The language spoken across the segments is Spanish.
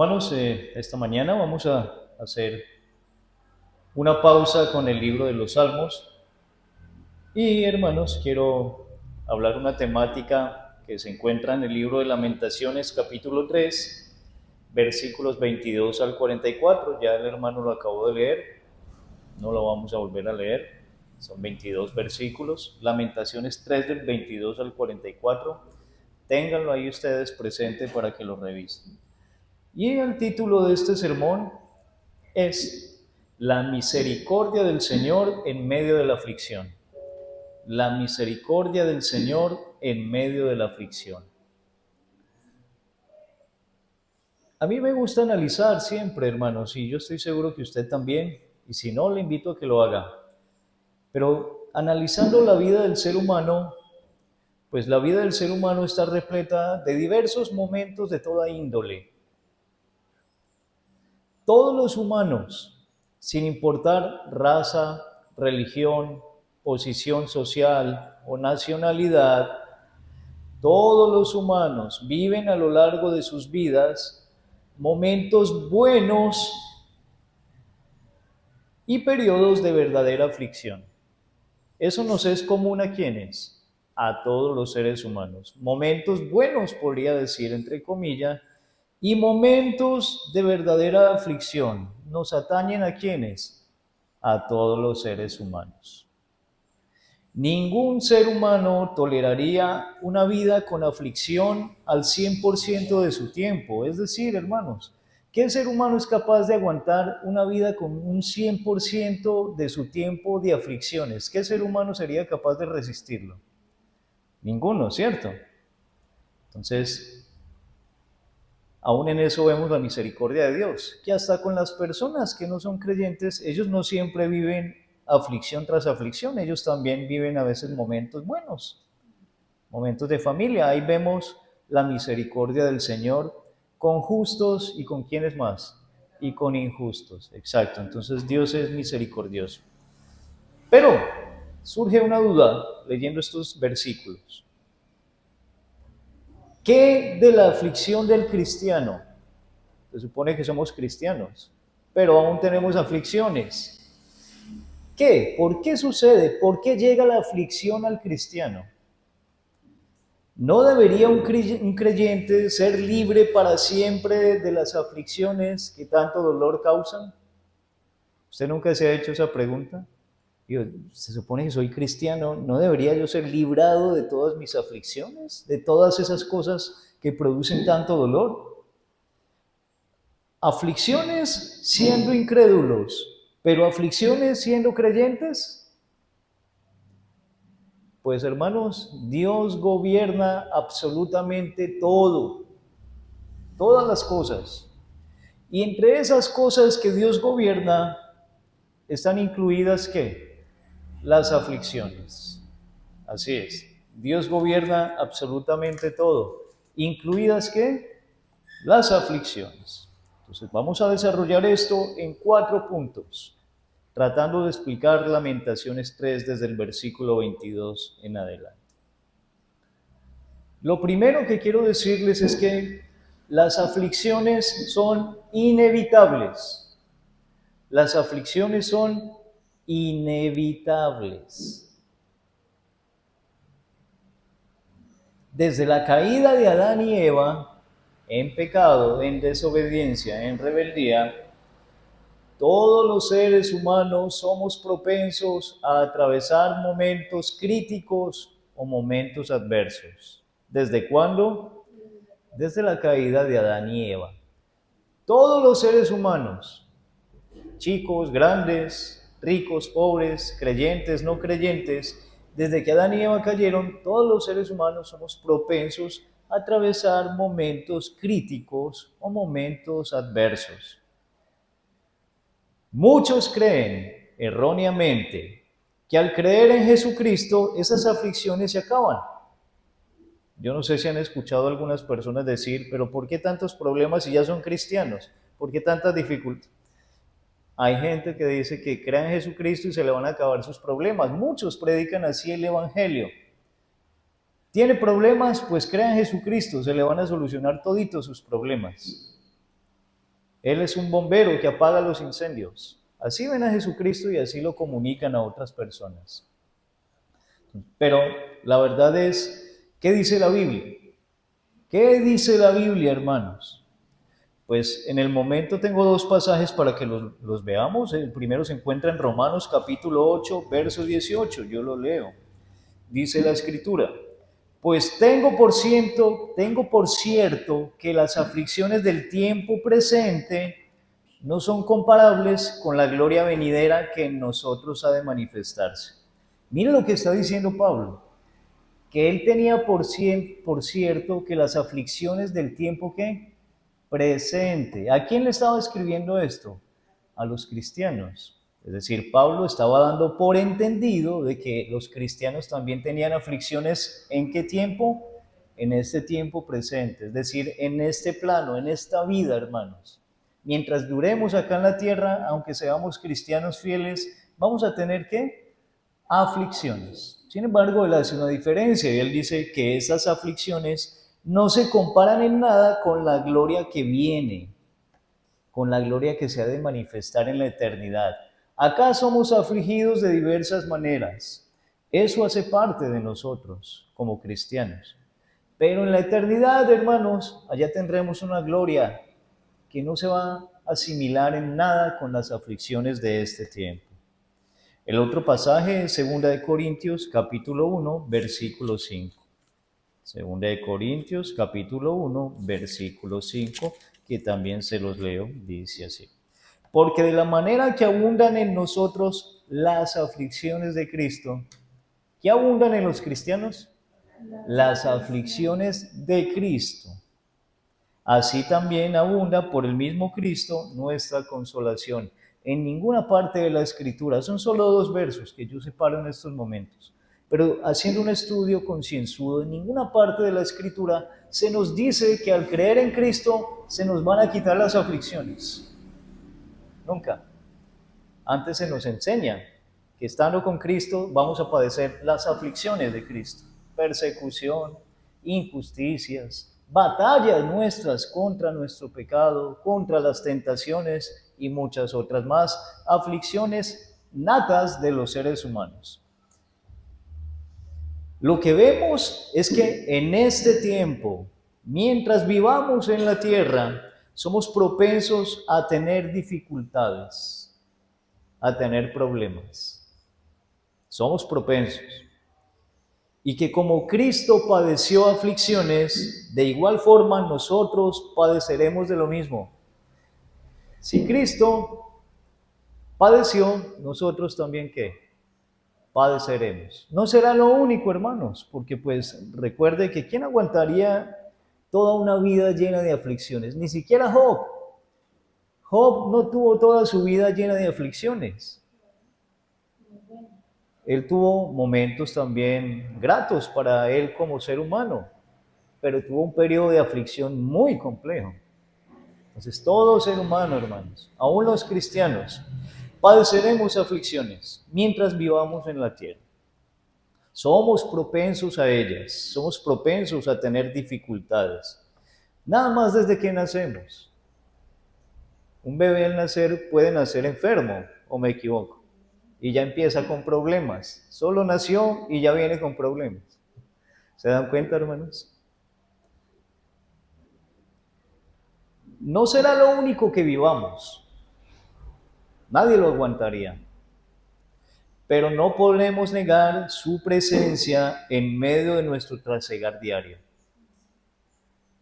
Hermanos, esta mañana vamos a hacer una pausa con el libro de los Salmos y hermanos, quiero hablar una temática que se encuentra en el libro de Lamentaciones capítulo 3, versículos 22 al 44. Ya el hermano lo acabó de leer, no lo vamos a volver a leer, son 22 versículos. Lamentaciones 3 del 22 al 44, ténganlo ahí ustedes presente para que lo revisen. Y el título de este sermón es la misericordia del Señor en medio de la aflicción. La misericordia del Señor en medio de la aflicción. A mí me gusta analizar siempre, hermanos, y yo estoy seguro que usted también, y si no, le invito a que lo haga. Pero analizando la vida del ser humano, pues la vida del ser humano está repleta de diversos momentos de toda índole. Todos los humanos, sin importar raza, religión, posición social o nacionalidad, todos los humanos viven a lo largo de sus vidas momentos buenos y periodos de verdadera aflicción. Eso nos es común a quienes, a todos los seres humanos. Momentos buenos, podría decir, entre comillas, y momentos de verdadera aflicción. ¿Nos atañen a quienes? A todos los seres humanos. Ningún ser humano toleraría una vida con aflicción al 100% de su tiempo. Es decir, hermanos, ¿qué ser humano es capaz de aguantar una vida con un 100% de su tiempo de aflicciones? ¿Qué ser humano sería capaz de resistirlo? Ninguno, ¿cierto? Entonces, aún en eso vemos la misericordia de Dios, que hasta con las personas que no son creyentes, ellos no siempre viven aflicción tras aflicción, ellos también viven a veces momentos buenos, momentos de familia. Ahí vemos la misericordia del Señor con justos y con quienes más, y con injustos. Exacto, entonces Dios es misericordioso. Pero surge una duda leyendo estos versículos. ¿Qué de la aflicción del cristiano? Se supone que somos cristianos, pero aún tenemos aflicciones. ¿Qué? ¿Por qué sucede? ¿Por qué llega la aflicción al cristiano? ¿No debería un creyente ser libre para siempre de las aflicciones que tanto dolor causan? ¿Usted nunca se ha hecho esa pregunta? Digo, se supone que soy cristiano, ¿no debería yo ser librado de todas mis aflicciones, de todas esas cosas que producen tanto dolor? Aflicciones siendo incrédulos, pero aflicciones siendo creyentes. Pues hermanos, Dios gobierna absolutamente todo, todas las cosas. Y entre esas cosas que Dios gobierna están incluidas ¿qué? Las aflicciones. Así es. Dios gobierna absolutamente todo, incluidas ¿qué? Las aflicciones. Entonces vamos a desarrollar esto en 4 puntos, tratando de explicar Lamentaciones 3 desde el versículo 22 en adelante. Lo primero que quiero decirles es que las aflicciones son inevitables. Las aflicciones son inevitables. Desde la caída de Adán y Eva, en pecado, en desobediencia, en rebeldía, todos los seres humanos somos propensos a atravesar momentos críticos o momentos adversos. ¿Desde cuándo? Desde la caída de Adán y Eva. Todos los seres humanos, chicos, grandes, ricos, pobres, creyentes, no creyentes, desde que Adán y Eva cayeron, todos los seres humanos somos propensos a atravesar momentos críticos o momentos adversos. Muchos creen erróneamente que al creer en Jesucristo esas aflicciones se acaban. Yo no sé si han escuchado a algunas personas decir, pero ¿por qué tantos problemas si ya son cristianos? ¿Por qué tantas dificultades? Hay gente que dice que crea en Jesucristo y se le van a acabar sus problemas. Muchos predican así el Evangelio. ¿Tiene problemas? Pues crea en Jesucristo, se le van a solucionar toditos sus problemas. Él es un bombero que apaga los incendios. Así ven a Jesucristo y así lo comunican a otras personas. Pero la verdad es, ¿qué dice la Biblia? ¿Qué dice la Biblia, hermanos? Pues en el momento tengo dos pasajes para que los veamos. El primero se encuentra en Romanos capítulo 8, verso 18. Yo lo leo. Dice la Escritura: pues tengo por cierto que las aflicciones del tiempo presente no son comparables con la gloria venidera que en nosotros ha de manifestarse. Miren lo que está diciendo Pablo, que él tenía por cierto que las aflicciones del tiempo que presente. ¿A quién le estaba escribiendo esto? A los cristianos. Es decir, Pablo estaba dando por entendido de que los cristianos también tenían aflicciones. ¿En qué tiempo? En este tiempo presente, es decir, en este plano, en esta vida, hermanos. Mientras duremos acá en la tierra, aunque seamos cristianos fieles, vamos a tener ¿qué? Aflicciones. Sin embargo, él hace una diferencia y él dice que esas aflicciones no se comparan en nada con la gloria que viene, con la gloria que se ha de manifestar en la eternidad. Acá somos afligidos de diversas maneras. Eso hace parte de nosotros como cristianos. Pero en la eternidad, hermanos, allá tendremos una gloria que no se va a asimilar en nada con las aflicciones de este tiempo. El otro pasaje es 2 Corintios capítulo 1, versículo 5. 2 Corintios capítulo 1, versículo 5, que también se los leo, dice así: porque de la manera que abundan en nosotros las aflicciones de Cristo, ¿qué abundan en los cristianos? Las aflicciones de Cristo. Así también abunda por el mismo Cristo nuestra consolación. En ninguna parte de la Escritura, son solo dos versos que yo separo en estos momentos, pero haciendo un estudio concienzudo, en ninguna parte de la Escritura se nos dice que al creer en Cristo se nos van a quitar las aflicciones. Nunca. Antes se nos enseña que estando con Cristo vamos a padecer las aflicciones de Cristo: persecución, injusticias, batallas nuestras contra nuestro pecado, contra las tentaciones y muchas otras más, aflicciones natas de los seres humanos. Lo que vemos es que en este tiempo, mientras vivamos en la tierra, somos propensos a tener dificultades, a tener problemas. Somos propensos. Y que como Cristo padeció aflicciones, de igual forma nosotros padeceremos de lo mismo. Si Cristo padeció, nosotros también ¿qué? Padeceremos. No será lo único, hermanos, porque pues recuerde que ¿quién aguantaría toda una vida llena de aflicciones? Ni siquiera Job. Job no tuvo toda su vida llena de aflicciones. Él tuvo momentos también gratos para él como ser humano, pero tuvo un periodo de aflicción muy complejo. Entonces, todo ser humano, hermanos, aún los cristianos, padeceremos aflicciones mientras vivamos en la tierra. Somos propensos a ellas, somos propensos a tener dificultades. Nada más desde que nacemos. Un bebé al nacer puede nacer enfermo, o me equivoco, y ya empieza con problemas. Solo nació y ya viene con problemas. ¿Se dan cuenta, hermanos? No será lo único que vivamos. Nadie lo aguantaría. Pero no podemos negar su presencia en medio de nuestro trasegar diario.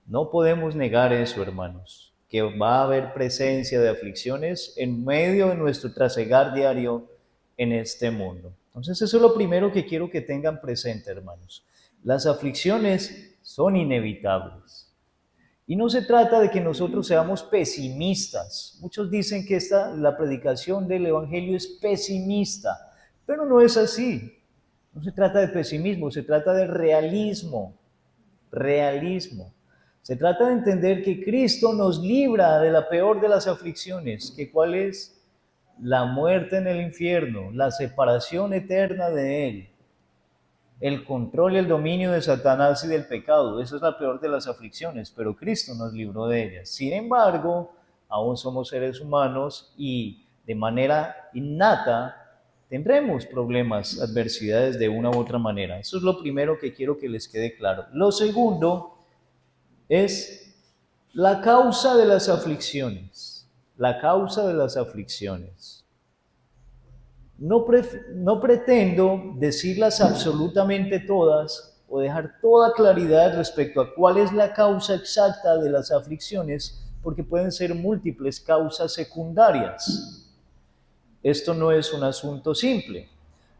No podemos negar eso, hermanos, que va a haber presencia de aflicciones en medio de nuestro trasegar diario en este mundo. Entonces, eso es lo primero que quiero que tengan presente, hermanos. Las aflicciones son inevitables. Y no se trata de que nosotros seamos pesimistas. Muchos dicen que la predicación del Evangelio es pesimista, pero no es así. No se trata de pesimismo, se trata de realismo. Realismo. Se trata de entender que Cristo nos libra de la peor de las aflicciones, que cuál es la muerte en el infierno, la separación eterna de Él, el control y el dominio de Satanás y del pecado. Esa es la peor de las aflicciones, pero Cristo nos libró de ellas. Sin embargo, aún somos seres humanos y de manera innata tendremos problemas, adversidades de una u otra manera. Eso es lo primero que quiero que les quede claro. Lo segundo es la causa de las aflicciones. La causa de las aflicciones. No pretendo decirlas absolutamente todas o dejar toda claridad respecto a cuál es la causa exacta de las aflicciones, porque pueden ser múltiples causas secundarias. Esto no es un asunto simple.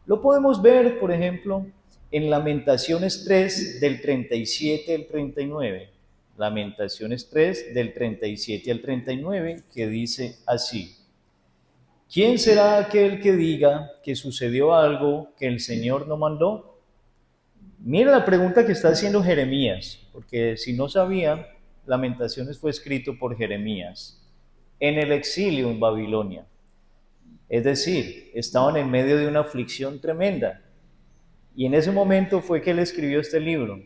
Lo podemos ver, por ejemplo, en Lamentaciones 3, del 37 al 39. Lamentaciones 3, del 37 al 39, que dice así: ¿Quién será aquel que diga que sucedió algo que el Señor no mandó? Mira la pregunta que está haciendo Jeremías, porque si no sabía, Lamentaciones fue escrito por Jeremías en el exilio en Babilonia. Es decir, estaban en medio de una aflicción tremenda. Y en ese momento fue que él escribió este libro.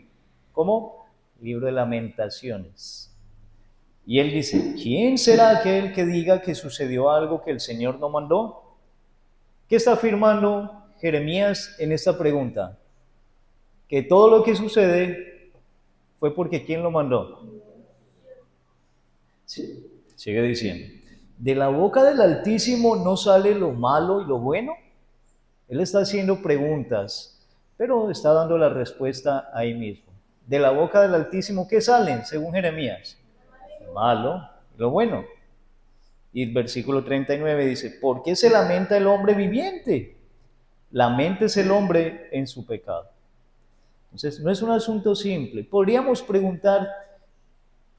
¿Cómo? Libro de Lamentaciones. Y él dice, ¿quién será aquel que diga que sucedió algo que el Señor no mandó? ¿Qué está afirmando Jeremías en esta pregunta? Que todo lo que sucede fue porque ¿quién lo mandó? Sí. Sigue diciendo, de la boca del Altísimo no sale lo malo y lo bueno. Él está haciendo preguntas, pero está dando la respuesta ahí mismo. De la boca del Altísimo, ¿qué salen, según Jeremías? Lo malo y lo bueno. Y el versículo 39 dice, ¿por qué se lamenta el hombre viviente? Laméntese el hombre en su pecado. Entonces, no es un asunto simple. Podríamos preguntar,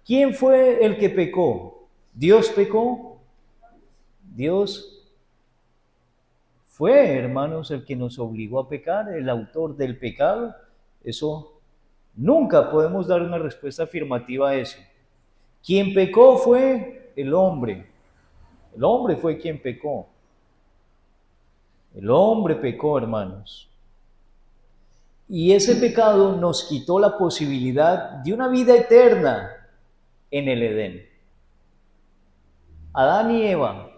¿quién fue el que pecó? ¿Dios pecó? Dios fue, hermanos, el que nos obligó a pecar, el autor del pecado. Eso nunca podemos dar una respuesta afirmativa a eso. Quien pecó fue el hombre. El hombre fue quien pecó. El hombre pecó, hermanos. Y ese pecado nos quitó la posibilidad de una vida eterna en el Edén. Adán y Eva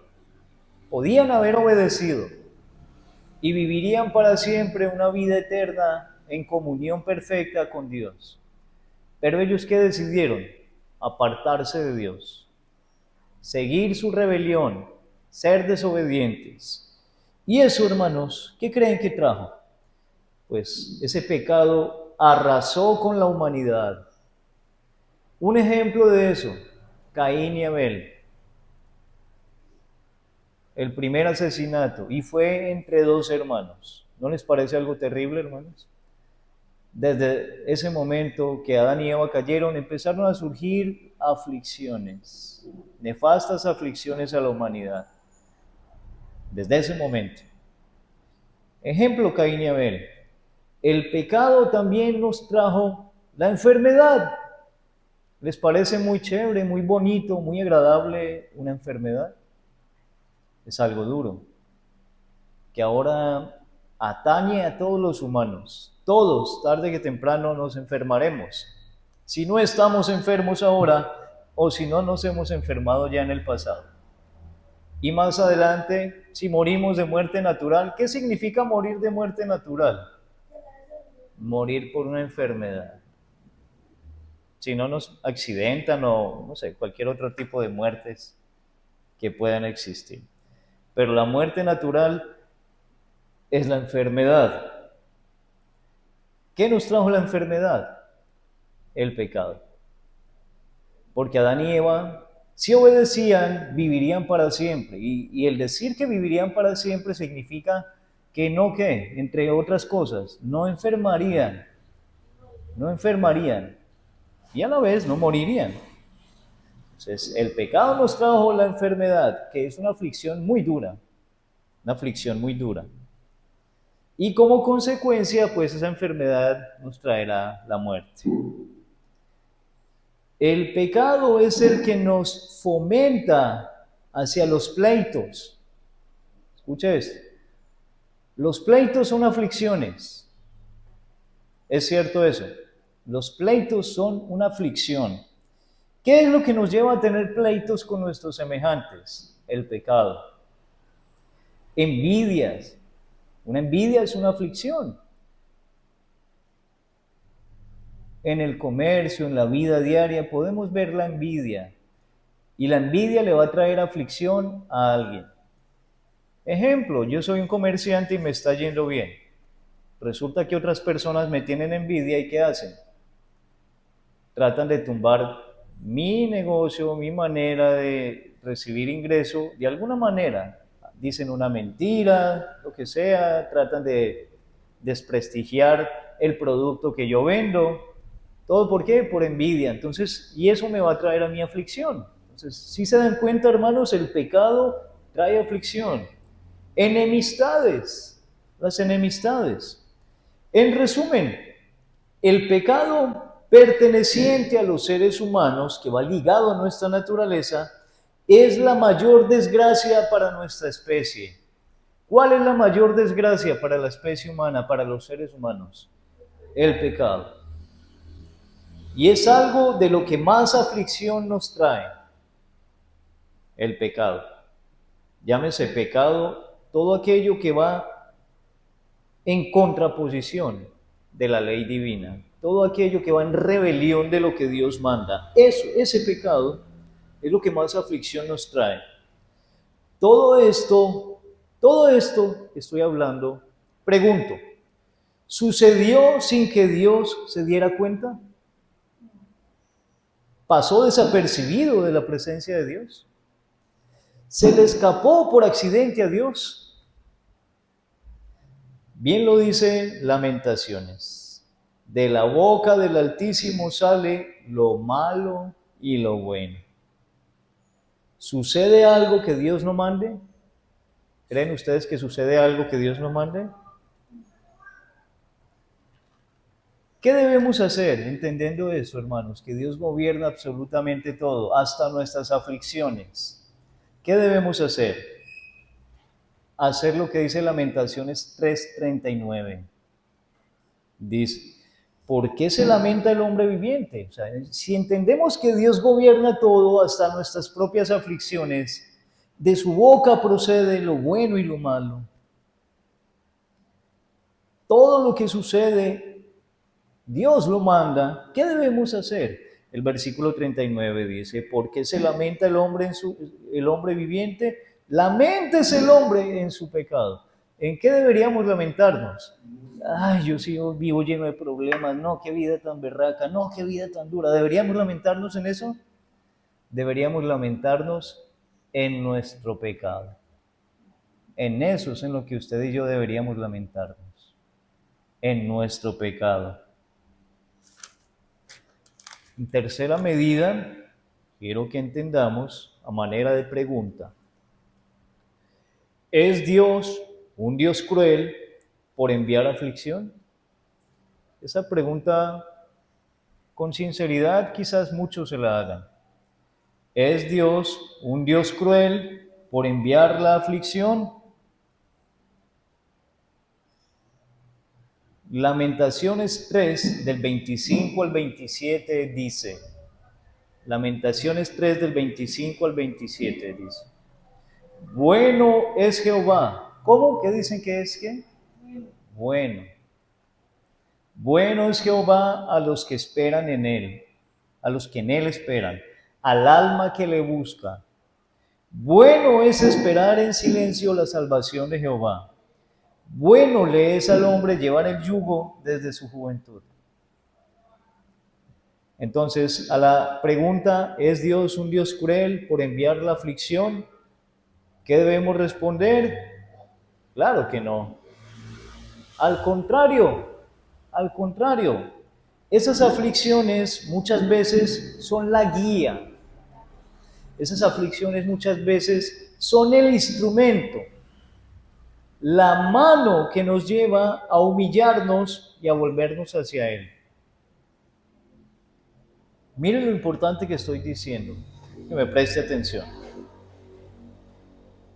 podían haber obedecido y vivirían para siempre una vida eterna en comunión perfecta con Dios. Pero ellos, ¿qué decidieron? Apartarse de Dios, seguir su rebelión, ser desobedientes. Y eso, hermanos, ¿qué creen que trajo? Pues ese pecado arrasó con la humanidad. Un ejemplo de eso, Caín y Abel. El primer asesinato, y fue entre dos hermanos. ¿No les parece algo terrible, hermanos? Desde ese momento que Adán y Eva cayeron, empezaron a surgir aflicciones, nefastas aflicciones a la humanidad. Desde ese momento. Ejemplo, Caín y Abel. El pecado también nos trajo la enfermedad. ¿Les parece muy chévere, muy bonito, muy agradable una enfermedad? Es algo duro, que ahora atañe a todos los humanos. Todos, tarde que temprano, nos enfermaremos. Si no estamos enfermos ahora, o si no nos hemos enfermado ya en el pasado. Y más adelante, si morimos de muerte natural, ¿qué significa morir de muerte natural? Morir por una enfermedad. Si no nos accidentan o, no sé, cualquier otro tipo de muertes que puedan existir. Pero la muerte natural es la enfermedad. ¿Qué nos trajo la enfermedad? El pecado. Porque Adán y Eva, si obedecían, vivirían para siempre. Y el decir que vivirían para siempre significa que no, ¿qué? Entre otras cosas, no enfermarían. No enfermarían. Y a la vez no morirían. Entonces, el pecado nos trajo la enfermedad, que es una aflicción muy dura. Una aflicción muy dura. Y como consecuencia, pues esa enfermedad nos traerá la muerte. El pecado es el que nos fomenta hacia los pleitos. Escucha esto. Los pleitos son aflicciones. ¿Es cierto eso? Los pleitos son una aflicción. ¿Qué es lo que nos lleva a tener pleitos con nuestros semejantes? El pecado. Envidias. Una envidia es una aflicción. En el comercio, en la vida diaria, podemos ver la envidia. Y la envidia le va a traer aflicción a alguien. Ejemplo, yo soy un comerciante y me está yendo bien. Resulta que otras personas me tienen envidia y ¿qué hacen? Tratan de tumbar mi negocio, mi manera de recibir ingreso, de alguna manera. Dicen una mentira, lo que sea, tratan de desprestigiar el producto que yo vendo. ¿Todo por qué? Por envidia. Entonces, y eso me va a traer a mi aflicción. Entonces, si se dan cuenta, hermanos, el pecado trae aflicción. Enemistades, las enemistades. En resumen, el pecado perteneciente a los seres humanos, que va ligado a nuestra naturaleza, es la mayor desgracia para nuestra especie. ¿Cuál es la mayor desgracia para la especie humana, para los seres humanos? El pecado. Y es algo de lo que más aflicción nos trae, el pecado. Llámese pecado todo aquello que va en contraposición de la ley divina, todo aquello que va en rebelión de lo que Dios manda. Ese pecado es lo que más aflicción nos trae. Todo esto que estoy hablando, pregunto, ¿sucedió sin que Dios se diera cuenta? ¿Pasó desapercibido de la presencia de Dios? ¿Se le escapó por accidente a Dios? Bien lo dice Lamentaciones. De la boca del Altísimo sale lo malo y lo bueno. ¿Sucede algo que Dios no mande? ¿Creen ustedes que sucede algo que Dios no mande? ¿Qué debemos hacer entendiendo eso, hermanos? Que Dios gobierna absolutamente todo, hasta nuestras aflicciones. ¿Qué debemos hacer? Hacer lo que dice Lamentaciones 3:39. Dice, ¿por qué se lamenta el hombre viviente? O sea, si entendemos que Dios gobierna todo, hasta nuestras propias aflicciones, de su boca procede lo bueno y lo malo. Todo lo que sucede, Dios lo manda. ¿Qué debemos hacer? El versículo 39 dice, ¿por qué se lamenta el hombre viviente? Laméntese el hombre en su pecado. ¿En qué deberíamos lamentarnos? Ay, yo sigo vivo lleno de problemas. No, qué vida tan berraca. No, qué vida tan dura. ¿Deberíamos lamentarnos en eso? Deberíamos lamentarnos en nuestro pecado. En eso es en lo que usted y yo deberíamos lamentarnos. En nuestro pecado. En tercera medida, quiero que entendamos a manera de pregunta. ¿Es Dios un Dios cruel por enviar aflicción? Esa pregunta, con sinceridad, quizás muchos se la hagan. ¿Es Dios un Dios cruel por enviar la aflicción? Lamentaciones 3, del 25 al 27 dice, Lamentaciones 3 del 25 al 27 dice, bueno es Jehová. ¿Cómo? ¿Qué dicen que es qué? Bueno. Bueno es Jehová a los que esperan en él, a los que en él esperan, al alma que le busca. Bueno es esperar en silencio la salvación de Jehová. Bueno le es al hombre llevar el yugo desde su juventud. Entonces, a la pregunta, ¿es Dios un Dios cruel por enviar la aflicción? ¿Qué debemos responder? Claro que no. Al contrario, esas aflicciones muchas veces son la guía. Esas aflicciones muchas veces son el instrumento, la mano que nos lleva a humillarnos y a volvernos hacia Él. Miren lo importante que estoy diciendo, que me preste atención.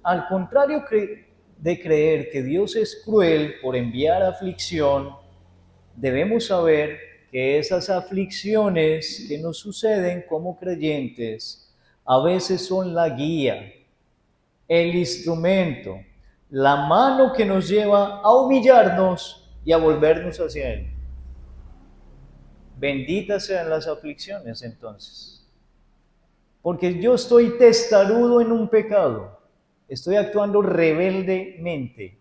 Al contrario de creer que Dios es cruel por enviar aflicción, debemos saber que esas aflicciones que nos suceden como creyentes a veces son la guía, el instrumento, la mano que nos lleva a humillarnos y a volvernos hacia Él. Benditas sean las aflicciones entonces, porque yo estoy testarudo en un pecado, estoy actuando rebeldemente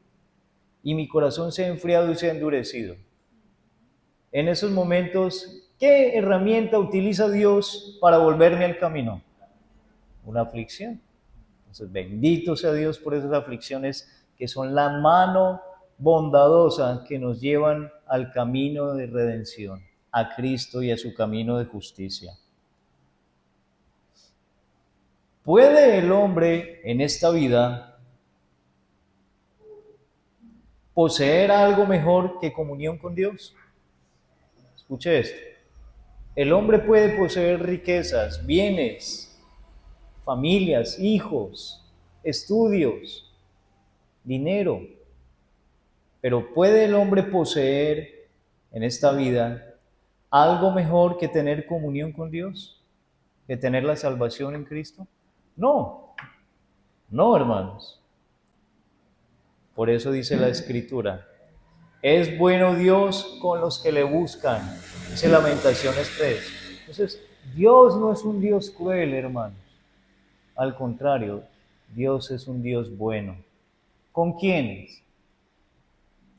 y mi corazón se ha enfriado y se ha endurecido. En esos momentos, ¿qué herramienta utiliza Dios para volverme al camino? Una aflicción. Entonces, bendito sea Dios por esas aflicciones que son la mano bondadosa que nos llevan al camino de redención, a Cristo y a su camino de justicia. ¿Puede el hombre en esta vida poseer algo mejor que comunión con Dios? Escuche esto. El hombre puede poseer riquezas, bienes, familias, hijos, estudios, dinero, pero ¿puede el hombre poseer en esta vida algo mejor que tener comunión con Dios? ¿Que tener la salvación en Cristo? No, no, hermanos. Por eso dice la Escritura, es bueno Dios con los que le buscan. Dice Lamentaciones 3. Entonces, Dios no es un Dios cruel, hermanos. Al contrario, Dios es un Dios bueno. ¿Con quiénes?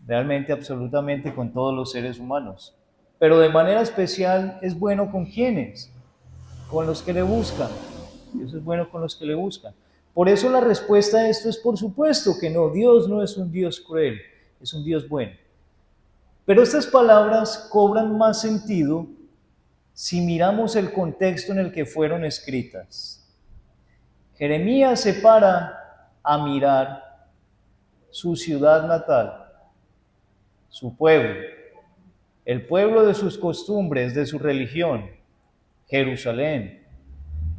Realmente, absolutamente con todos los seres humanos. Pero de manera especial es bueno con quiénes? Con los que le buscan. Dios es bueno con los que le buscan. Por eso la respuesta a esto es por supuesto que no. Dios no es un Dios cruel, es un Dios bueno. Pero estas palabras cobran más sentido si miramos el contexto en el que fueron escritas. Jeremías se para a mirar su ciudad natal, su pueblo, el pueblo de sus costumbres, de su religión, Jerusalén.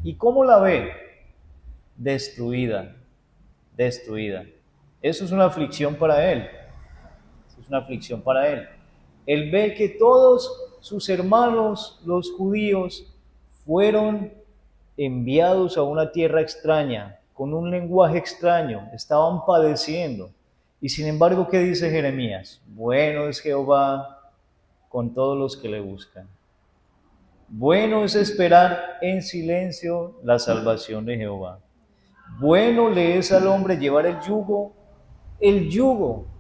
¿Y cómo la ve? Destruida, destruida. Eso es una aflicción para él. Eso es una aflicción para él. Él ve que todos sus hermanos, los judíos, fueron enviados a una tierra extraña, con un lenguaje extraño, estaban padeciendo. Y sin embargo, ¿qué dice Jeremías? Bueno es Jehová con todos los que le buscan. Bueno es esperar en silencio la salvación de Jehová. Bueno le es al hombre llevar el yugo.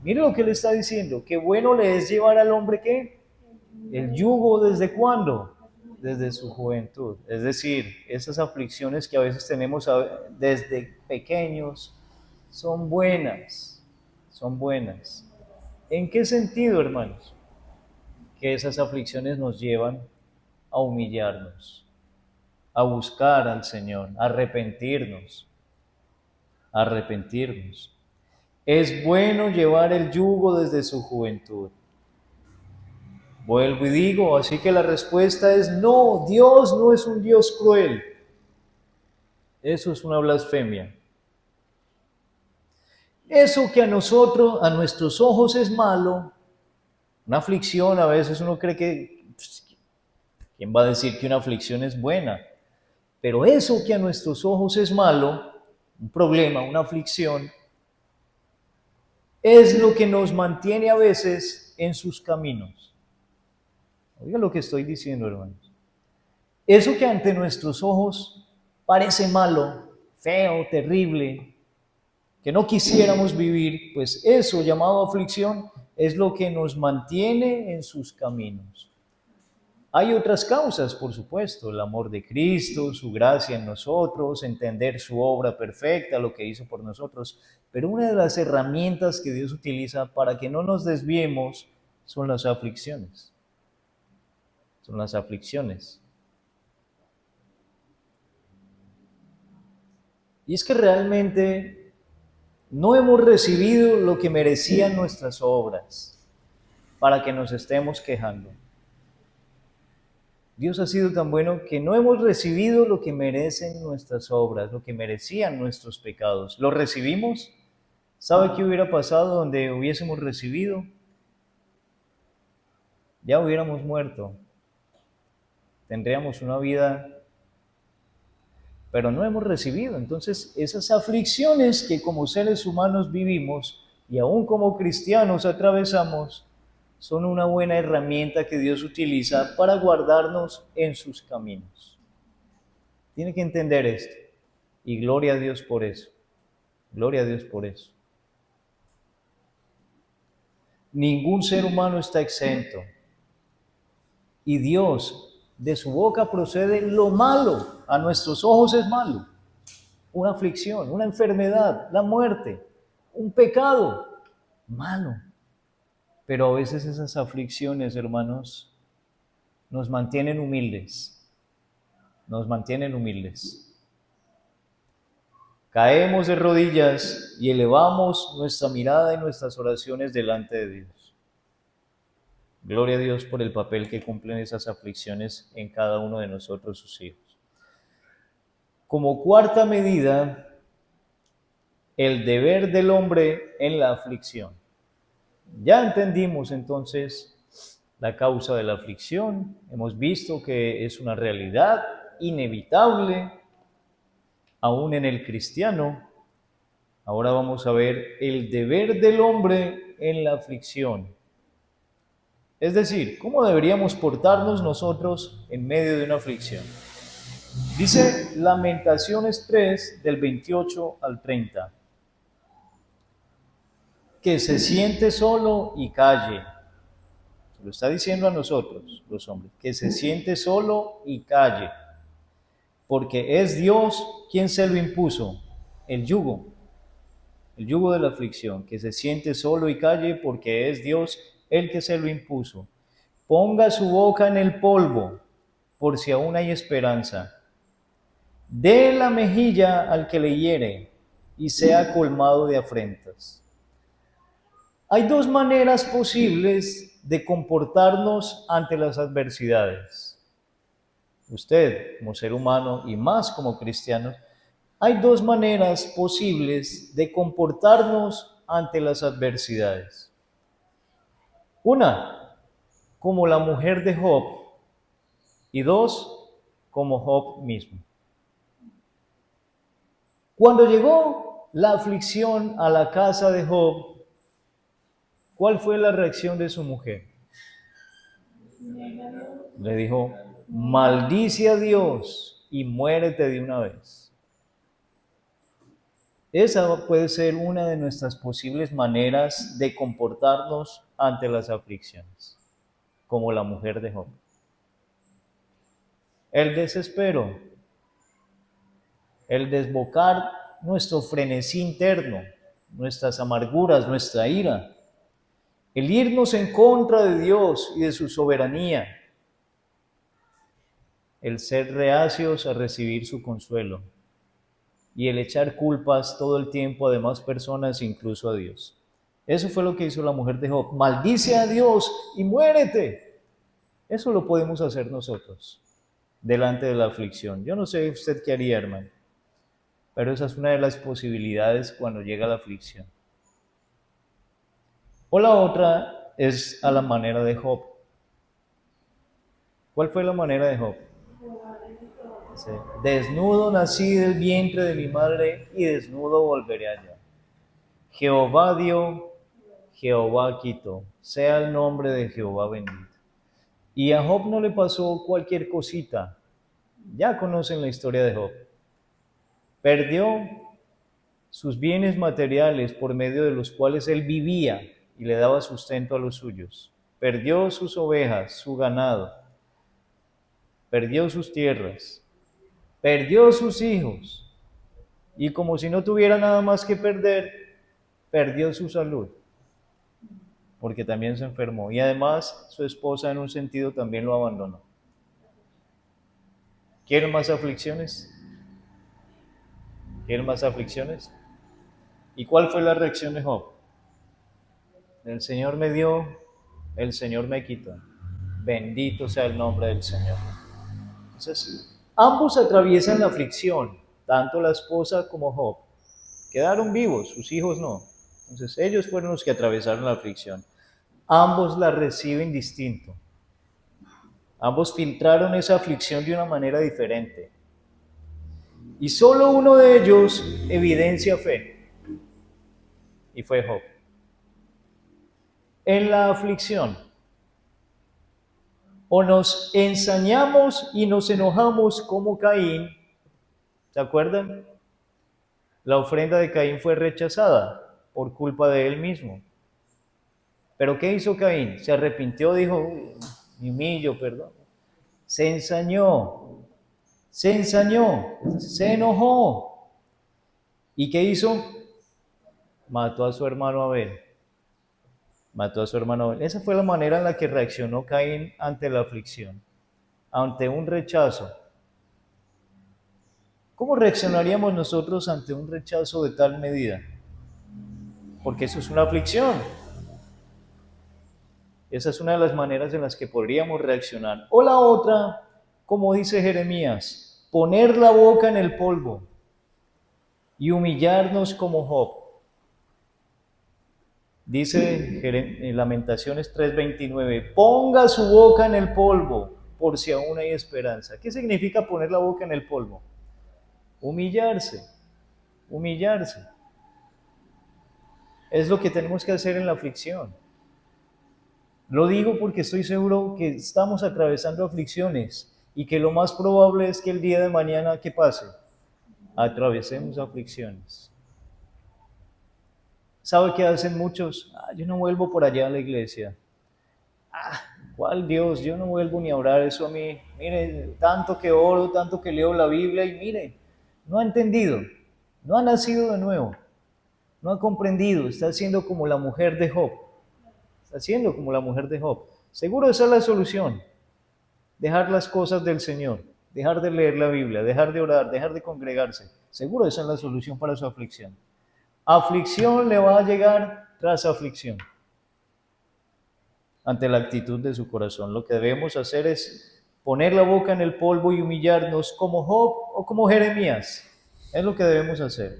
Mire lo que le está diciendo, que bueno le es llevar al hombre ¿qué? El yugo, ¿desde cuándo? Desde su juventud. Es decir, esas aflicciones que a veces tenemos desde pequeños son buenas, son buenas. ¿En qué sentido, hermanos? Que esas aflicciones nos llevan a humillarnos, a buscar al Señor, a arrepentirnos, a arrepentirnos. Es bueno llevar el yugo desde su juventud. Vuelvo y digo, así que la respuesta es no, Dios no es un Dios cruel. Eso es una blasfemia. Eso que a nosotros, a nuestros ojos es malo, una aflicción, a veces uno cree que, ¿quién va a decir que una aflicción es buena? Pero eso que a nuestros ojos es malo, un problema, una aflicción, es lo que nos mantiene a veces en sus caminos. Oiga lo que estoy diciendo, hermanos. Eso que ante nuestros ojos parece malo, feo, terrible, que no quisiéramos vivir, pues eso llamado aflicción es lo que nos mantiene en sus caminos. Hay otras causas, por supuesto, el amor de Cristo, su gracia en nosotros, entender su obra perfecta, lo que hizo por nosotros, pero una de las herramientas que Dios utiliza para que no nos desviemos son las aflicciones. Son las aflicciones. Y es que realmente no hemos recibido lo que merecían nuestras obras para que nos estemos quejando. Dios ha sido tan bueno que no hemos recibido lo que merecen nuestras obras, lo que merecían nuestros pecados. ¿Lo recibimos? ¿Sabe qué hubiera pasado donde hubiésemos recibido? Ya hubiéramos muerto. tendríamos una vida, pero no hemos recibido. Entonces, esas aflicciones que como seres humanos vivimos y aún como cristianos atravesamos, son una buena herramienta que Dios utiliza para guardarnos en sus caminos. Tiene que entender esto. Y gloria a Dios por eso. Gloria a Dios por eso. Ningún ser humano está exento. Y Dios, de su boca procede lo malo. A nuestros ojos es malo. Una aflicción, una enfermedad, la muerte, un pecado, malo. Pero a veces esas aflicciones, hermanos, nos mantienen humildes. Nos mantienen humildes. Caemos de rodillas y elevamos nuestra mirada y nuestras oraciones delante de Dios. Gloria a Dios por el papel que cumplen esas aflicciones en cada uno de nosotros, sus hijos. Como cuarta medida, el deber del hombre en la aflicción. Ya entendimos entonces la causa de la aflicción, hemos visto que es una realidad inevitable, aún en el cristiano. Ahora vamos a ver el deber del hombre en la aflicción. Es decir, ¿cómo deberíamos portarnos nosotros en medio de una aflicción? Dice Lamentaciones 3, del 28 al 30. Que se siente solo y calle. Se lo está diciendo a nosotros, los hombres. Que se siente solo y calle. Porque es Dios quien se lo impuso, el yugo de la aflicción, que se siente solo y calle porque es Dios el que se lo impuso. Ponga su boca en el polvo, por si aún hay esperanza. Dé la mejilla al que le hiere y sea colmado de afrentas. Hay dos maneras posibles de comportarnos ante las adversidades. Usted, como ser humano y más como cristiano, hay dos maneras posibles de comportarnos ante las adversidades. Una, como la mujer de Job, y dos, como Job mismo. Cuando llegó la aflicción a la casa de Job, ¿cuál fue la reacción de su mujer? Le dijo, maldice a Dios y muérete de una vez. Esa puede ser una de nuestras posibles maneras de comportarnos ante las aflicciones, como la mujer de Job. El desespero, el desbocar nuestro frenesí interno, nuestras amarguras, nuestra ira, el irnos en contra de Dios y de su soberanía, el ser reacios a recibir su consuelo y el echar culpas todo el tiempo a demás personas, incluso a Dios. Eso fue lo que hizo la mujer de Job. Maldice a Dios y muérete. Eso lo podemos hacer nosotros delante de la aflicción. Yo no sé usted qué haría, hermano, pero esa es una de las posibilidades cuando llega la aflicción. O la otra es a la manera de Job. ¿Cuál fue la manera de Job? Sí. Desnudo nací del vientre de mi madre y desnudo volveré allá. Jehová dio, Jehová quitó. Sea el nombre de Jehová bendito. Y a Job no le pasó cualquier cosita. Ya conocen la historia de Job. Perdió sus bienes materiales por medio de los cuales él vivía y le daba sustento a los suyos. Perdió sus ovejas, su ganado. Perdió sus tierras. Perdió sus hijos. Y como si no tuviera nada más que perder, perdió su salud. Porque también se enfermó. Y además su esposa en un sentido también lo abandonó. ¿Quieren más aflicciones? ¿Quieren más aflicciones? ¿Y cuál fue la reacción de Job? El Señor me dio, el Señor me quitó. Bendito sea el nombre del Señor. Entonces, ambos atraviesan la aflicción, tanto la esposa como Job. Quedaron vivos, sus hijos no. Entonces, ellos fueron los que atravesaron la aflicción. Ambos la reciben distinto. Ambos filtraron esa aflicción de una manera diferente. Y solo uno de ellos evidencia fe, y fue Job. En la aflicción, o nos ensañamos y nos enojamos como Caín, ¿se acuerdan? La ofrenda de Caín fue rechazada por culpa de él mismo. ¿Pero qué hizo Caín? Se arrepintió, dijo, me humillo, perdón. Se ensañó, se enojó. ¿Y qué hizo? Mató a su hermano Abel. Mató a su hermano Abel. Esa fue la manera en la que reaccionó Caín ante la aflicción, ante un rechazo. ¿Cómo reaccionaríamos nosotros ante un rechazo de tal medida? Porque eso es una aflicción. Esa es una de las maneras en las que podríamos reaccionar. O la otra, como dice Jeremías, poner la boca en el polvo y humillarnos como Job. Dice en Lamentaciones 3:29, ponga su boca en el polvo por si aún hay esperanza. ¿Qué significa poner la boca en el polvo? Humillarse, humillarse. Es lo que tenemos que hacer en la aflicción. Lo digo porque estoy seguro que estamos atravesando aflicciones y que lo más probable es que el día de mañana, ¿qué pase? Atravesemos aflicciones. ¿Sabe qué hacen muchos? Yo no vuelvo por allá a la iglesia. ¿Cuál Dios? Yo no vuelvo ni a orar eso a mí. Mire, tanto que oro, tanto que leo la Biblia y mire, no ha entendido, no ha nacido de nuevo, no ha comprendido, está haciendo como la mujer de Job. Está haciendo como la mujer de Job. Seguro esa es la solución. Dejar las cosas del Señor, dejar de leer la Biblia, dejar de orar, dejar de congregarse. Seguro esa es la solución para su aflicción. Aflicción le va a llegar tras aflicción. Ante la actitud de su corazón, lo que debemos hacer es poner la boca en el polvo y humillarnos como Job o como Jeremías. Es lo que debemos hacer.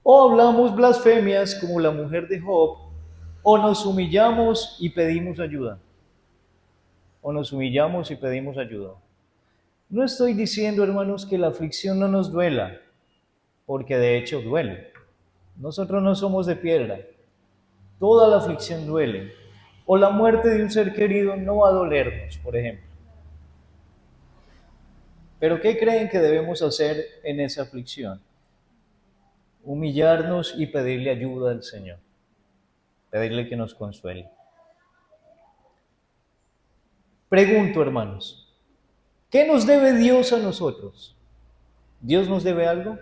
O hablamos blasfemias como la mujer de Job, o nos humillamos y pedimos ayuda. O nos humillamos y pedimos ayuda. No estoy diciendo, hermanos, que la aflicción no nos duela, porque de hecho duele. Nosotros no somos de piedra. Toda la aflicción duele. O la muerte de un ser querido no va a dolernos, por ejemplo. Pero ¿qué creen que debemos hacer en esa aflicción? Humillarnos y pedirle ayuda al Señor. Pedirle que nos consuele. Pregunto, hermanos, ¿qué nos debe Dios a nosotros? ¿Dios nos debe algo?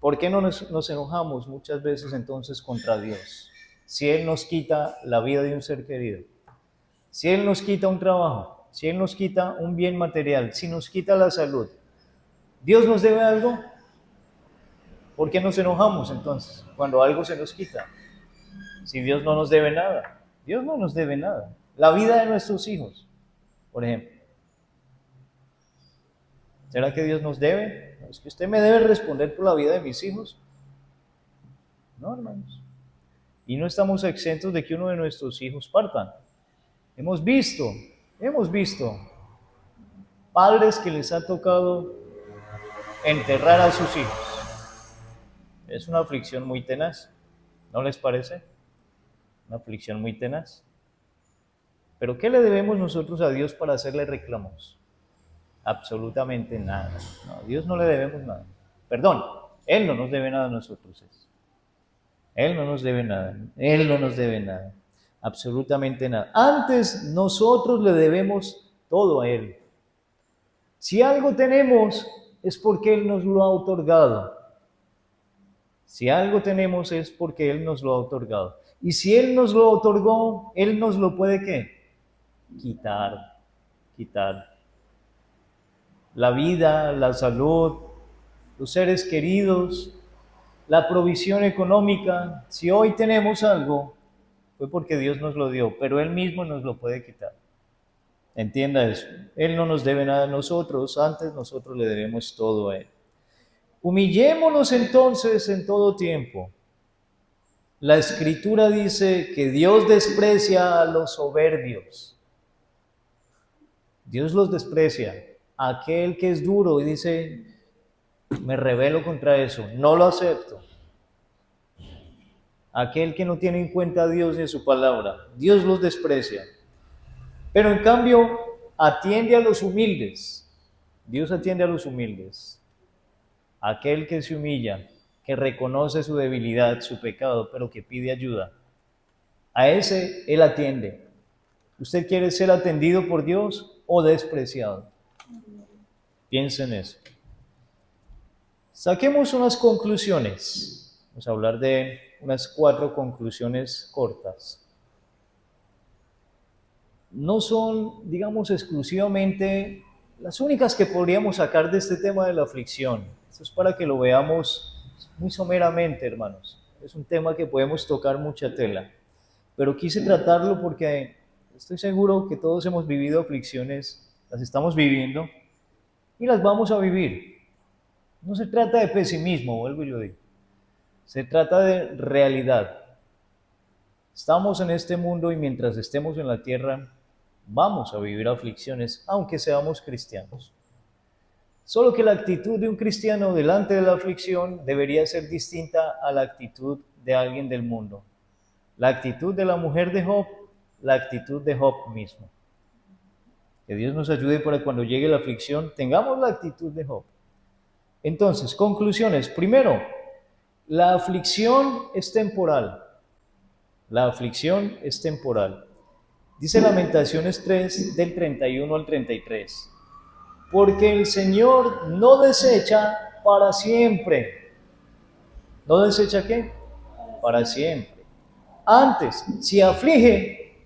¿Por qué no nos enojamos muchas veces entonces contra Dios? Si Él nos quita la vida de un ser querido, si Él nos quita un trabajo, si Él nos quita un bien material, si nos quita la salud, ¿Dios nos debe algo? ¿Por qué nos enojamos entonces cuando algo se nos quita? Si Dios no nos debe nada. Dios no nos debe nada. La vida de nuestros hijos, por ejemplo. ¿Será que Dios nos debe? ¿Es que usted me debe responder por la vida de mis hijos? No, hermanos. Y no estamos exentos de que uno de nuestros hijos partan. Hemos visto padres que les ha tocado enterrar a sus hijos. Es una aflicción muy tenaz, ¿no les parece? Una aflicción muy tenaz. Pero ¿qué le debemos nosotros a Dios para hacerle reclamos? Absolutamente nada. No, a Dios no le debemos nada. Perdón, Él no nos debe nada a nosotros. Él no nos debe nada. Él no nos debe nada. Absolutamente nada. Antes nosotros le debemos todo a Él. Si algo tenemos es porque Él nos lo ha otorgado. Si algo tenemos es porque Él nos lo ha otorgado. Y si Él nos lo otorgó, Él nos lo puede ¿qué? Quitar. La vida, la salud, los seres queridos, la provisión económica. Si hoy tenemos algo, fue porque Dios nos lo dio, pero Él mismo nos lo puede quitar. Entienda eso. Él no nos debe nada a nosotros, antes nosotros le debemos todo a Él. Humillémonos entonces en todo tiempo La Escritura dice que Dios desprecia a los soberbios. Dios los desprecia. Aquel que es duro y dice, me rebelo contra eso, no lo acepto. Aquel que no tiene en cuenta a Dios ni a su palabra, Dios los desprecia. Pero en cambio, atiende a los humildes. Dios atiende a los humildes. Aquel que se humilla, que reconoce su debilidad, su pecado, pero que pide ayuda. A ese Él atiende. ¿Usted quiere ser atendido por Dios o despreciado? Piensa en eso. Saquemos unas conclusiones. Vamos a hablar de unas 4 conclusiones cortas. No son, digamos, exclusivamente las únicas que podríamos sacar de este tema de la aflicción. Esto es para que lo veamos muy someramente, hermanos. Es un tema que podemos tocar mucha tela. Pero quise tratarlo porque estoy seguro que todos hemos vivido aflicciones, las estamos viviendo y las vamos a vivir. No se trata de pesimismo, vuelvo y lo digo. Se trata de realidad. Estamos en este mundo y mientras estemos en la tierra, vamos a vivir aflicciones, aunque seamos cristianos. Solo que la actitud de un cristiano delante de la aflicción debería ser distinta a la actitud de alguien del mundo. La actitud de la mujer de Job, la actitud de Job mismo. Que Dios nos ayude para cuando llegue la aflicción, tengamos la actitud de Job. Entonces, conclusiones. Primero, la aflicción es temporal. La aflicción es temporal. Dice Lamentaciones 3, del 31 al 33. Porque el Señor no desecha para siempre. ¿No desecha qué? Para siempre. Antes, si aflige,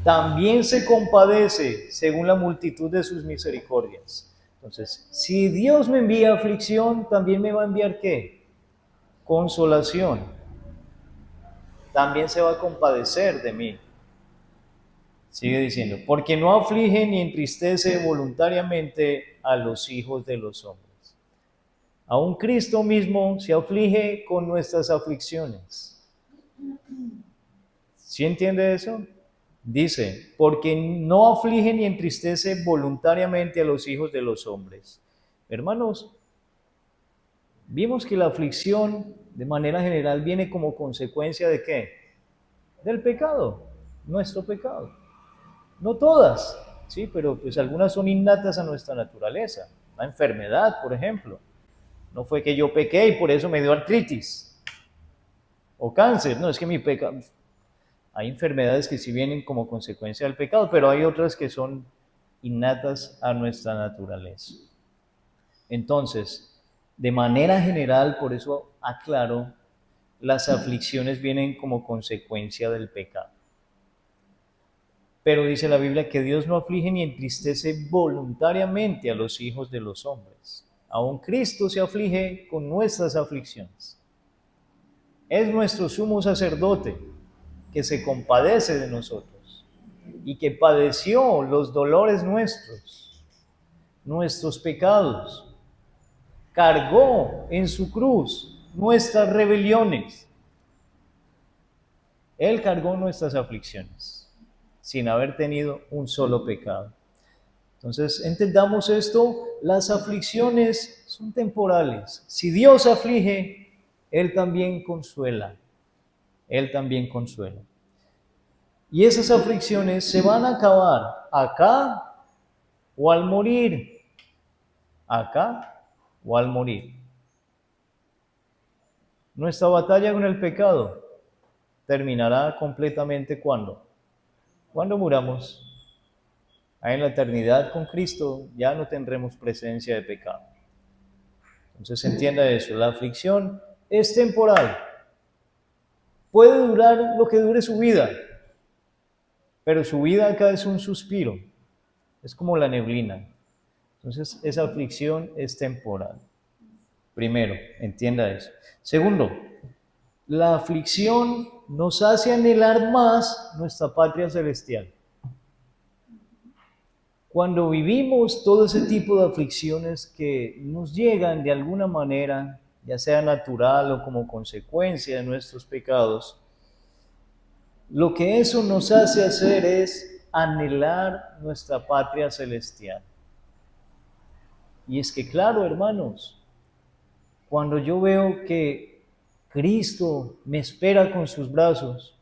también se compadece según la multitud de sus misericordias. Entonces, si Dios me envía aflicción, también me va a enviar ¿qué? Consolación. También se va a compadecer de mí. Sigue diciendo, porque no aflige ni entristece voluntariamente a los hijos de los hombres. Aún Cristo mismo se aflige con nuestras aflicciones. ¿Sí entiende eso? Dice, porque no aflige ni entristece voluntariamente a los hijos de los hombres. Hermanos, vimos que la aflicción de manera general viene como consecuencia ¿de qué? Del pecado, nuestro pecado. No todas, sí, pero pues algunas son innatas a nuestra naturaleza. La enfermedad, por ejemplo. No fue que yo pequé y por eso me dio artritis. O cáncer, no, es que mi pecado. Hay enfermedades que sí vienen como consecuencia del pecado, pero hay otras que son innatas a nuestra naturaleza. Entonces, de manera general, por eso aclaro, las aflicciones vienen como consecuencia del pecado. Pero dice la Biblia que Dios no aflige ni entristece voluntariamente a los hijos de los hombres. Aún Cristo se aflige con nuestras aflicciones. Es nuestro sumo sacerdote que se compadece de nosotros y que padeció los dolores nuestros, nuestros pecados, cargó en su cruz nuestras rebeliones. Él cargó nuestras aflicciones sin haber tenido un solo pecado. Entonces, entendamos esto, las aflicciones son temporales. Si Dios aflige, Él también consuela. Él también consuela. Y esas aflicciones se van a acabar acá o al morir. Acá o al morir. Nuestra batalla con el pecado terminará completamente ¿cuándo? Cuando muramos. Ahí en la eternidad con Cristo ya no tendremos presencia de pecado. Entonces entienda eso, la aflicción es temporal. Puede durar lo que dure su vida, pero su vida acá es un suspiro, es como la neblina. Entonces esa aflicción es temporal. Primero, entienda eso. Segundo, la aflicción nos hace anhelar más nuestra patria celestial. Cuando vivimos todo ese tipo de aflicciones que nos llegan de alguna manera, ya sea natural o como consecuencia de nuestros pecados, lo que eso nos hace hacer es anhelar nuestra patria celestial. Y es que, claro, hermanos, cuando yo veo que Cristo me espera con sus brazos,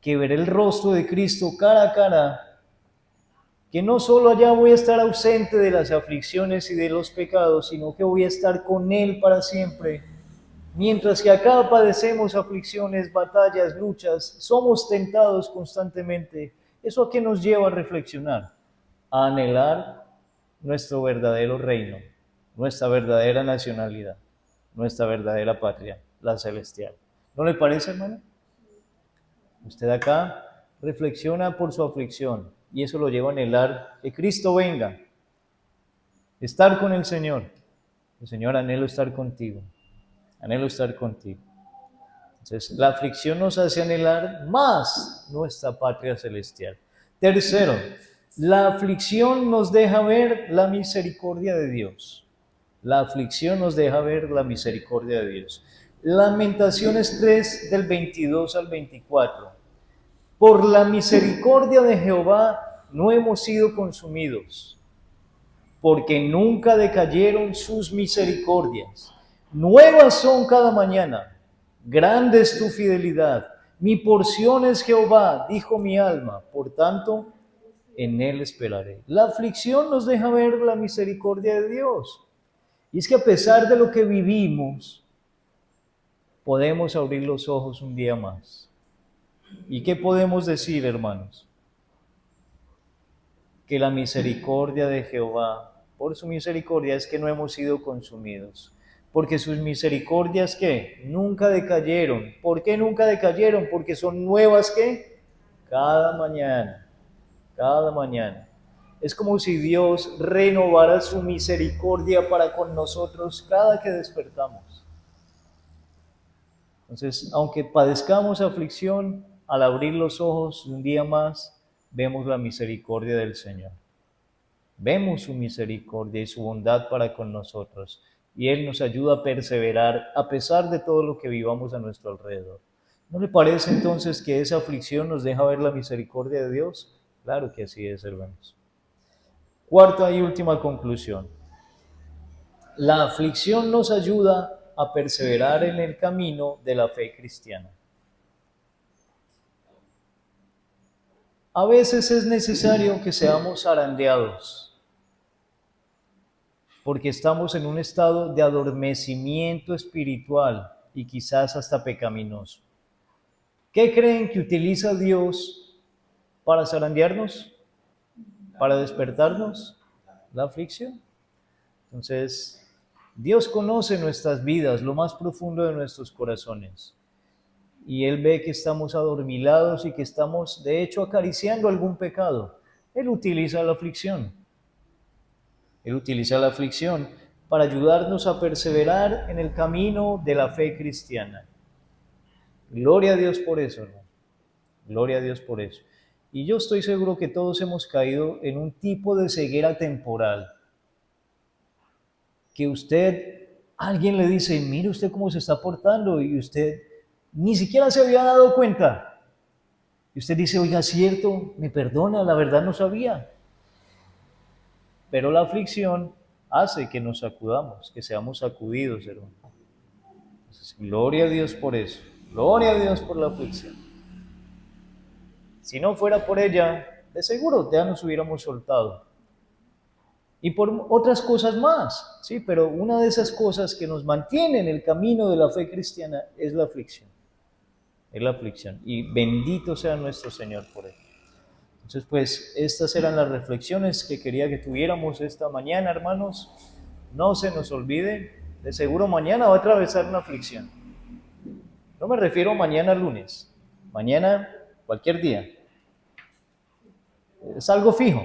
que veré el rostro de Cristo cara a cara, que no solo allá voy a estar ausente de las aflicciones y de los pecados, sino que voy a estar con Él para siempre. Mientras que acá padecemos aflicciones, batallas, luchas, somos tentados constantemente. ¿Eso a qué nos lleva a reflexionar? A anhelar nuestro verdadero reino, nuestra verdadera nacionalidad, nuestra verdadera patria, la celestial. ¿No le parece, hermano? Usted acá reflexiona por su aflicción y eso lo lleva a anhelar que Cristo venga, estar con el Señor. El Señor, anhelo estar contigo, anhelo estar contigo. Entonces, la aflicción nos hace anhelar más nuestra patria celestial. Tercero, la aflicción nos deja ver la misericordia de Dios. La aflicción nos deja ver la misericordia de Dios. Lamentaciones 3, del 22 al 24. Por la misericordia de Jehová no hemos sido consumidos, porque nunca decayeron sus misericordias. Nuevas son cada mañana. Grande es tu fidelidad. Mi porción es Jehová, dijo mi alma, por tanto, en él esperaré. La aflicción nos deja ver la misericordia de Dios. Y es que a pesar de lo que vivimos, podemos abrir los ojos un día más. ¿Y qué podemos decir, hermanos? Que la misericordia de Jehová, por su misericordia es que no hemos sido consumidos. Porque sus misericordias, ¿qué? Nunca decayeron. ¿Por qué nunca decayeron? Porque son nuevas, ¿qué? Cada mañana, cada mañana. Es como si Dios renovara su misericordia para con nosotros cada que despertamos. Entonces, aunque padezcamos aflicción, al abrir los ojos un día más, vemos la misericordia del Señor. Vemos su misericordia y su bondad para con nosotros. Y Él nos ayuda a perseverar a pesar de todo lo que vivamos a nuestro alrededor. ¿No le parece entonces que esa aflicción nos deja ver la misericordia de Dios? Claro que así es, hermanos. Cuarta y última conclusión. La aflicción nos ayuda a perseverar en el camino de la fe cristiana. A veces es necesario que seamos zarandeados, porque estamos en un estado de adormecimiento espiritual y quizás hasta pecaminoso. ¿Qué creen que utiliza Dios para zarandearnos? ¿Para despertarnos? La aflicción. Entonces, Dios conoce nuestras vidas, lo más profundo de nuestros corazones. Y Él ve que estamos adormilados y que estamos, de hecho, acariciando algún pecado. Él utiliza la aflicción. Él utiliza la aflicción para ayudarnos a perseverar en el camino de la fe cristiana. Gloria a Dios por eso, hermano. Gloria a Dios por eso. Y yo estoy seguro que todos hemos caído en un tipo de ceguera temporal. Que alguien le dice, mire usted cómo se está portando, y usted ni siquiera se había dado cuenta. Y usted dice, oiga, cierto, me perdona, la verdad no sabía. Pero la aflicción hace que nos sacudamos, que seamos sacudidos, hermano. Entonces, gloria a Dios por eso. Gloria a Dios por la aflicción. Si no fuera por ella, de seguro ya nos hubiéramos soltado. Y por otras cosas más, sí, pero una de esas cosas que nos mantiene en el camino de la fe cristiana es la aflicción. Es la aflicción. Y bendito sea nuestro Señor por ello. Entonces, pues, estas eran las reflexiones que quería que tuviéramos esta mañana, hermanos. No se nos olvide, de seguro mañana va a atravesar una aflicción. No me refiero a mañana lunes, mañana cualquier día. Es algo fijo,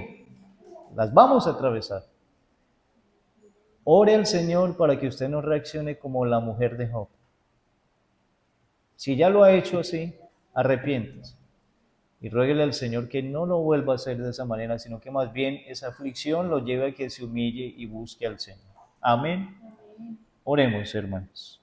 las vamos a atravesar. Ore al Señor para que usted no reaccione como la mujer de Job. Si ya lo ha hecho así, arrepiéntase. Y ruéguele al Señor que no lo vuelva a hacer de esa manera, sino que más bien esa aflicción lo lleve a que se humille y busque al Señor. Amén. Oremos, hermanos.